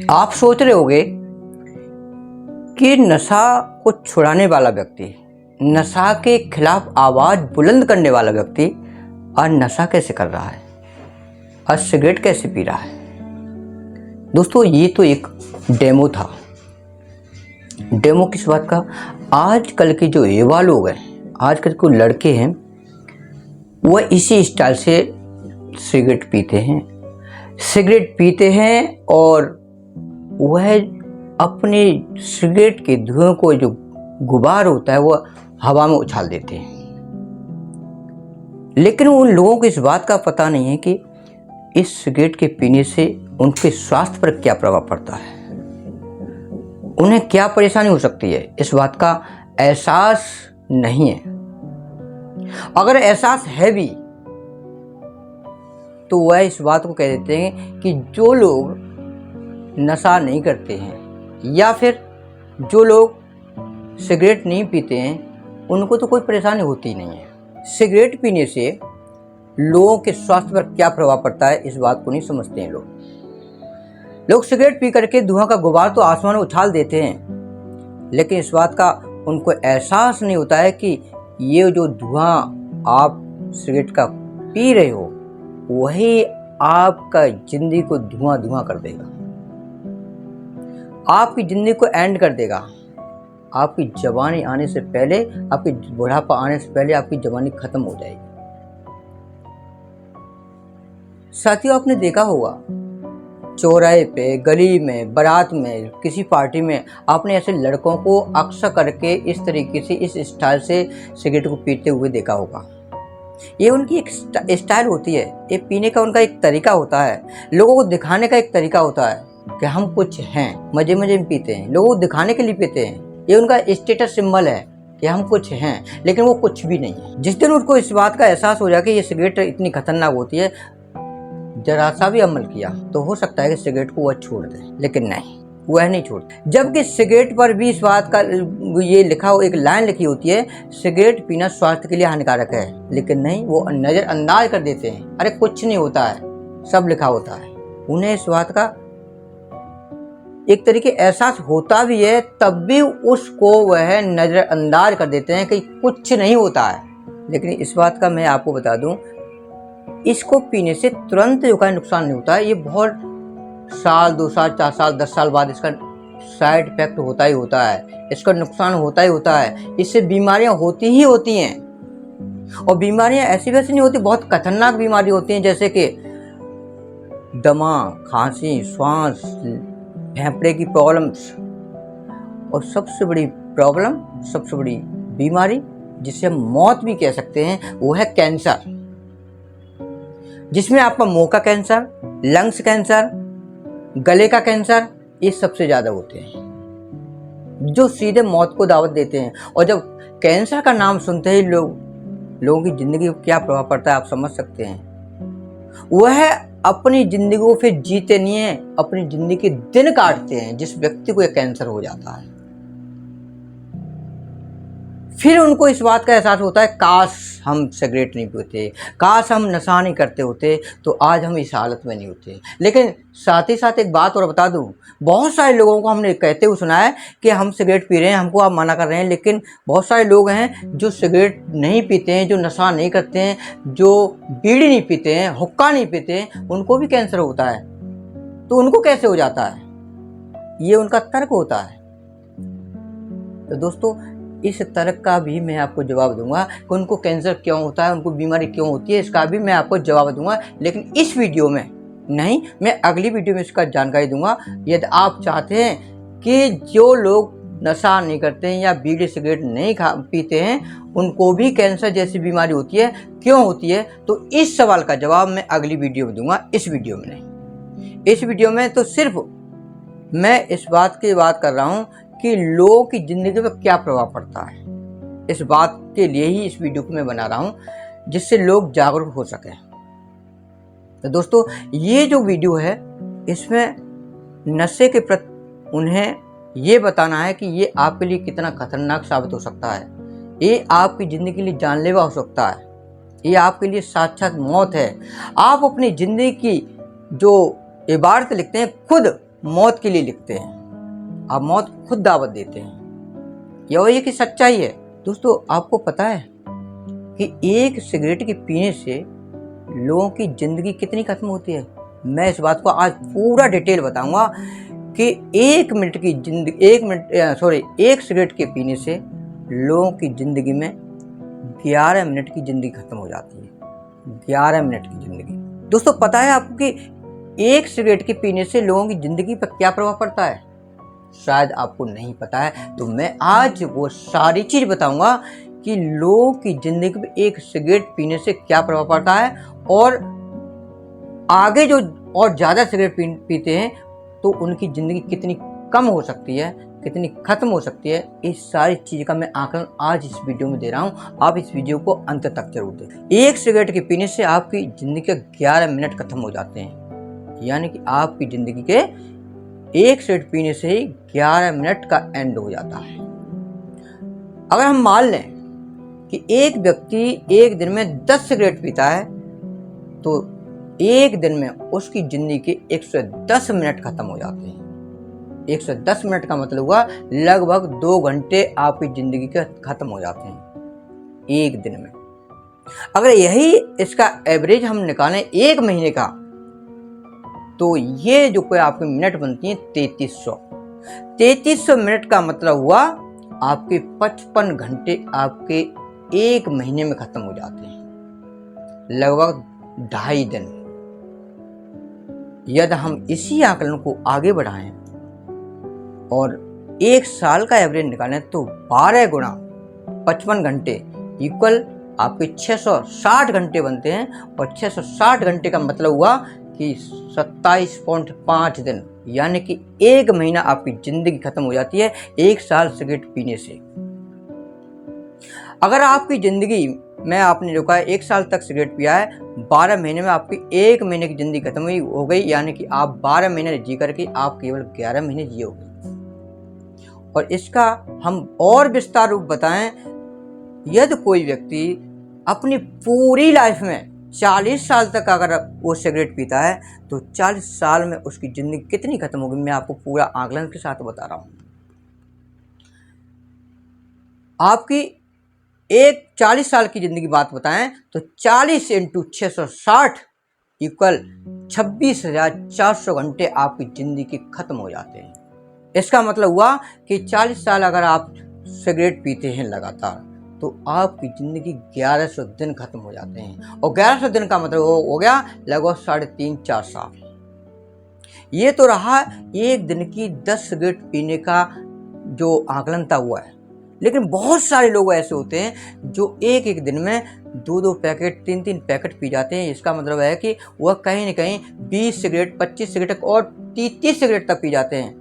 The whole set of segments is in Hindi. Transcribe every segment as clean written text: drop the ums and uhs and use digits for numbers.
आप सोच रहे होंगे कि नशा को छुड़ाने वाला व्यक्ति, नशा के खिलाफ आवाज बुलंद करने वाला व्यक्ति आज नशा कैसे कर रहा है, आज सिगरेट कैसे पी रहा है। दोस्तों, ये तो एक डेमो था। डेमो किस बात का? आजकल के जो युवा लोग हैं, आजकल के लड़के हैं, वह इसी स्टाइल से सिगरेट पीते हैं और वह अपने सिगरेट के धुएं को, जो गुबार होता है, वह हवा में उछाल देते हैं। लेकिन उन लोगों को इस बात का पता नहीं है कि इस सिगरेट के पीने से उनके स्वास्थ्य पर क्या प्रभाव पड़ता है, उन्हें क्या परेशानी हो सकती है, इस बात का एहसास नहीं है। अगर एहसास है भी तो वह इस बात को कह देते हैं कि जो लोग नशा नहीं करते हैं या फिर जो लोग सिगरेट नहीं पीते हैं उनको तो कोई परेशानी होती नहीं है। सिगरेट पीने से लोगों के स्वास्थ्य पर क्या प्रभाव पड़ता है, इस बात को नहीं समझते हैं लोग सिगरेट पी करके धुआं का गुबार तो आसमान में उछाल देते हैं, लेकिन इस बात का उनको एहसास नहीं होता है कि ये जो धुआं आप सिगरेट का पी रहे हो वही आपका जिंदगी को धुआं कर देगा, आपकी जिंदगी को एंड कर देगा। आपकी जवानी आने से पहले, आपकी बुढ़ापा आने से पहले आपकी जवानी खत्म हो जाएगी। साथियों, आपने देखा होगा चौराहे पे, गली में, बारात में, किसी पार्टी में आपने ऐसे लड़कों को अक्सर करके इस तरीके से, इस स्टाइल से सिगरेट को पीते हुए देखा होगा। ये उनकी एक स्टाइल होती है, ये पीने का उनका एक तरीका होता है, लोगों को दिखाने का एक तरीका होता है कि हम कुछ हैं, मजे में पीते हैं, लोगों को दिखाने के लिए पीते हैं। ये उनका स्टेटस सिंबल है कि हम कुछ हैं, लेकिन वो कुछ भी नहीं है। जिस दिन उनको इस बात का एहसास हो जाए कि ये सिगरेट इतनी खतरनाक होती है, जरा सा भी अमल किया तो हो सकता है कि सिगरेट को वह छोड़ दे, लेकिन नहीं, वह नहीं छोड़ते। जबकि सिगरेट पर भी इस बात का ये लिखा हो, एक लाइन लिखी होती है, सिगरेट पीना स्वास्थ्य के लिए हानिकारक है, लेकिन नहीं, वो नजरअंदाज कर देते हैं। अरे कुछ नहीं होता है, सब लिखा होता है। उन्हें इस बात का एक तरीके एहसास होता भी है, तब भी उसको वह नजरअंदाज कर देते हैं कि कुछ नहीं होता है। लेकिन इस बात का मैं आपको बता दूं, इसको पीने से तुरंत जो का नुकसान नहीं होता है, ये बहुत साल, 2 साल, 4 साल, 10 साल बाद इसका साइड इफेक्ट होता ही होता है, इसका नुकसान होता ही होता है। इससे बीमारियां होती ही होती हैं, और बीमारियां ऐसी वैसी नहीं होती, बहुत खतरनाक बीमारी होती हैं, जैसे कि दमा, खांसी, श्वास, फेफड़े की प्रॉब्लम्स, और सबसे बड़ी प्रॉब्लम, सबसे बड़ी बीमारी जिसे हम मौत भी कह सकते हैं, वो है कैंसर, जिसमें आपका मुंह का कैंसर, लंग्स कैंसर, गले का कैंसर, ये सबसे ज्यादा होते हैं, जो सीधे मौत को दावत देते हैं। और जब कैंसर का नाम सुनते ही लोगों की जिंदगी पर क्या प्रभाव पड़ता है, आप समझ सकते हैं। वह अपनी जिंदगी को फिर जीते नहीं है, अपनी जिंदगी के दिन काटते हैं जिस व्यक्ति को यह कैंसर हो जाता है। फिर उनको इस बात का एहसास होता है, काश हम सिगरेट नहीं पीते, काश हम नशा नहीं करते होते तो आज हम इस हालत में नहीं होते। लेकिन साथ ही साथ एक बात और बता दूं, बहुत सारे लोगों को हमने कहते हुए सुना है कि हम सिगरेट पी रहे हैं, हमको आप मना कर रहे हैं, लेकिन बहुत सारे लोग हैं जो सिगरेट नहीं पीते हैं, जो नशा नहीं करते हैं, जो बीड़ी नहीं पीते हैं, हुक्का नहीं पीते हैं, उनको भी कैंसर होता है। तो उनको कैसे हो जाता है? ये उनका तर्क होता है। तो दोस्तों, इस तर्क का भी मैं आपको जवाब दूंगा कि उनको कैंसर क्यों होता है, उनको बीमारी क्यों होती है, इसका भी मैं आपको जवाब दूंगा, लेकिन इस वीडियो में नहीं, मैं अगली वीडियो में इसका जानकारी दूंगा। यदि आप चाहते हैं कि जो लोग नशा नहीं करते हैं या बीड़ी सिगरेट नहीं पीते हैं उनको भी कैंसर जैसी बीमारी होती है, क्यों होती है, तो इस सवाल का जवाब मैं अगली वीडियो में दूंगा, इस वीडियो में नहीं। इस वीडियो में तो सिर्फ मैं इस बात की बात कर रहा हूं कि लोगों की जिंदगी पर क्या प्रभाव पड़ता है, इस बात के लिए ही इस वीडियो को मैं बना रहा हूं, जिससे लोग जागरूक हो सके। तो दोस्तों, ये जो वीडियो है इसमें नशे के प्रति उन्हें ये बताना है कि ये आपके लिए कितना खतरनाक साबित हो सकता है, ये आपकी जिंदगी के लिए जानलेवा हो सकता है, ये आपके लिए साक्षात मौत है। आप अपनी जिंदगी की जो इबारत लिखते हैं खुद मौत के लिए लिखते हैं, आप मौत को खुद दावत देते हैं। यह वही कि सच्चाई है। दोस्तों, आपको पता है कि एक सिगरेट के पीने से लोगों की ज़िंदगी कितनी खत्म होती है? मैं इस बात को आज पूरा डिटेल बताऊंगा कि एक सिगरेट के पीने से लोगों की ज़िंदगी में 11 मिनट की ज़िंदगी खत्म हो जाती है। 11 मिनट की ज़िंदगी। दोस्तों, पता है आपको कि एक सिगरेट के पीने से लोगों की ज़िंदगी पर क्या प्रभाव पड़ता है? शायद आपको नहीं पता है, तो मैं आज वो सारी चीज़ बताऊंगा कि लोगों की ज़िंदगी में एक सिगरेट पीने से क्या प्रभाव पड़ता है, और आगे जो और ज़्यादा सिगरेट पीते हैं तो उनकी ज़िंदगी कितनी कम हो सकती है, कितनी खत्म हो सकती है। इस सारी चीज़ का मैं आकलन आज इस वीडियो में दे रहा हूँ। आप इस वीडियो को अंत तक जरूर देखें। एक सिगरेट के पीने से आपकी ज़िंदगी के 11 मिनट खत्म हो जाते हैं, यानी कि आपकी ज़िंदगी के एक सिगरेट पीने से ही 11 मिनट का एंड हो जाता है। अगर हम मान लें कि एक व्यक्ति एक दिन में 10 सिगरेट पीता है तो एक दिन में उसकी ज़िंदगी के 110 मिनट खत्म हो जाते हैं। 110 मिनट का मतलब हुआ लगभग 2 घंटे आपकी ज़िंदगी के खत्म हो जाते हैं एक दिन में। अगर यही इसका एवरेज हम निकालें एक महीने का, तो ये जो कोई आपकी मिनट बनती है 3300 मिनट का मतलब हुआ आपके 55 घंटे आपके एक महीने में खत्म हो जाते हैं, लगभग 2.5 दिन। यदि हम इसी आकलन को आगे बढ़ाएं और एक साल का एवरेज निकालें तो 12 गुणा 55 घंटे इक्वल आपके 660 घंटे बनते हैं, और 660 घंटे का मतलब हुआ कि 27.5 दिन, यानी कि एक महीना आपकी ज़िंदगी खत्म हो जाती है एक साल सिगरेट पीने से। अगर आपकी ज़िंदगी में आपने जो कहा 1 साल तक सिगरेट पिया है, 12 महीने में आपकी एक महीने की ज़िंदगी खत्म हो गई, यानी कि आप 12 महीने जी करके आप केवल 11 महीने जियोगे। और इसका हम और विस्तार रूप बताएं, यदि कोई व्यक्ति अपनी पूरी लाइफ में 40 साल तक अगर वो सिगरेट पीता है तो 40 साल में उसकी ज़िंदगी कितनी खत्म होगी, मैं आपको पूरा आकलन के साथ बता रहा हूँ। आपकी एक 40 साल की ज़िंदगी बात बताएं तो 40 × 660 इक्वल 26,400 घंटे आपकी ज़िंदगी खत्म हो जाते हैं। इसका मतलब हुआ कि 40 साल अगर आप सिगरेट पीते हैं लगातार तो आपकी ज़िंदगी 1100 दिन खत्म हो जाते हैं, और 1100 दिन का मतलब हो गया लगभग 3.5-4 साल। ये तो रहा एक दिन की 10 सिगरेट पीने का जो आकलन था हुआ है, लेकिन बहुत सारे लोग ऐसे होते हैं जो एक एक दिन में 2-2 पैकेट 3-3 पैकेट पी जाते हैं। इसका मतलब है कि वह कहीं न कहीं 20 सिगरेट 25 सिगरेट और 30 सिगरेट तक पी जाते हैं।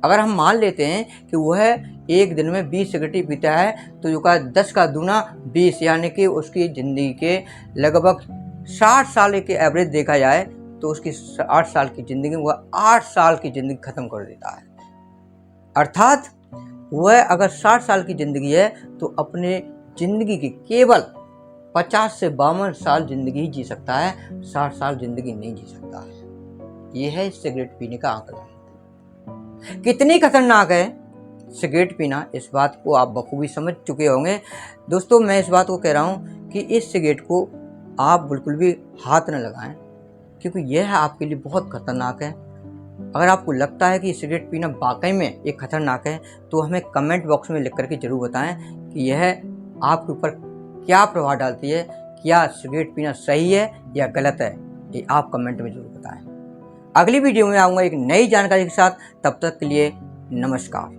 अगर हम मान लेते हैं कि वह एक दिन में 20 सिगरेट ही पीता है तो जो का 10 का दूना 20, यानी कि उसकी ज़िंदगी के लगभग 60 साल के एवरेज देखा जाए तो उसकी 8 साल की ज़िंदगी में वह 8 साल की ज़िंदगी खत्म कर देता है। अर्थात वह अगर 60 साल की ज़िंदगी है तो अपने ज़िंदगी के केवल 50 से 52 साल ज़िंदगी ही जी सकता है, 60 साल ज़िंदगी नहीं जी सकता है। यह है सिगरेट पीने का आंकड़ा। कितनी खतरनाक है सिगरेट पीना, इस बात को आप बखूबी समझ चुके होंगे। दोस्तों, मैं इस बात को कह रहा हूँ कि इस सिगरेट को आप बिल्कुल भी हाथ न लगाएं, क्योंकि यह आपके लिए बहुत खतरनाक है। अगर आपको लगता है कि सिगरेट पीना वाकई में एक खतरनाक है तो हमें कमेंट बॉक्स में लिख करके ज़रूर बताएं कि यह आपके ऊपर क्या प्रभाव डालती है, क्या सिगरेट पीना सही है या गलत है, ये आप कमेंट में ज़रूर बताएं। अगली वीडियो में आऊँगा एक नई जानकारी के साथ, तब तक के लिए नमस्कार।